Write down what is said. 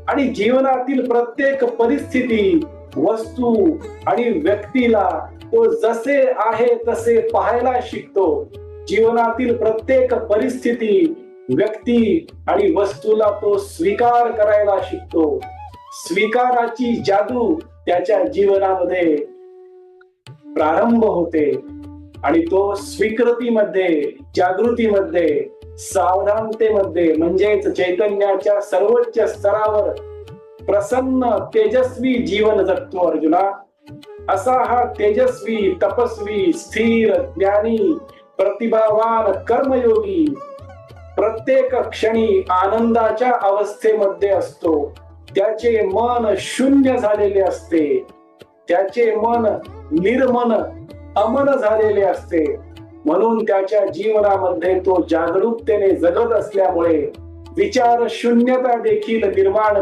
आणि जीवनातील प्रत्येक परिस्थिती, वस्तू आणि व्यक्तीला तो जसे आहे तसे पाहायला शिकतो. जीवनातील प्रत्येक परिस्थिती, व्यक्ती आणि वस्तूला तो स्वीकार करायला शिकतो. स्वीकाराची जादू त्याच्या जीवनामध्ये प्रारंभ होते आणि तो स्वीकृतीमध्ये, जागृतीमध्ये, सावधानतेमध्ये म्हणजेच चैतन्याच्या सर्वोच्च स्तरावर प्रसन्न तेजस्वी जीवन जगतो अर्जुना. असा हा तेजस्वी, तपस्वी, स्थिर, ज्ञानी, प्रतिभावान कर्मयोगी प्रत्येक क्षणी आनंदाच्या अवस्थेमध्ये असतो. त्याचे मन शून्य झालेले असते, त्याचे मन निर्मन, अमन झालेले असते. म्हणून त्याच्या जीवनामध्ये तो जागरूकतेने जगत असल्यामुळे विचार शून्यता देखील निर्माण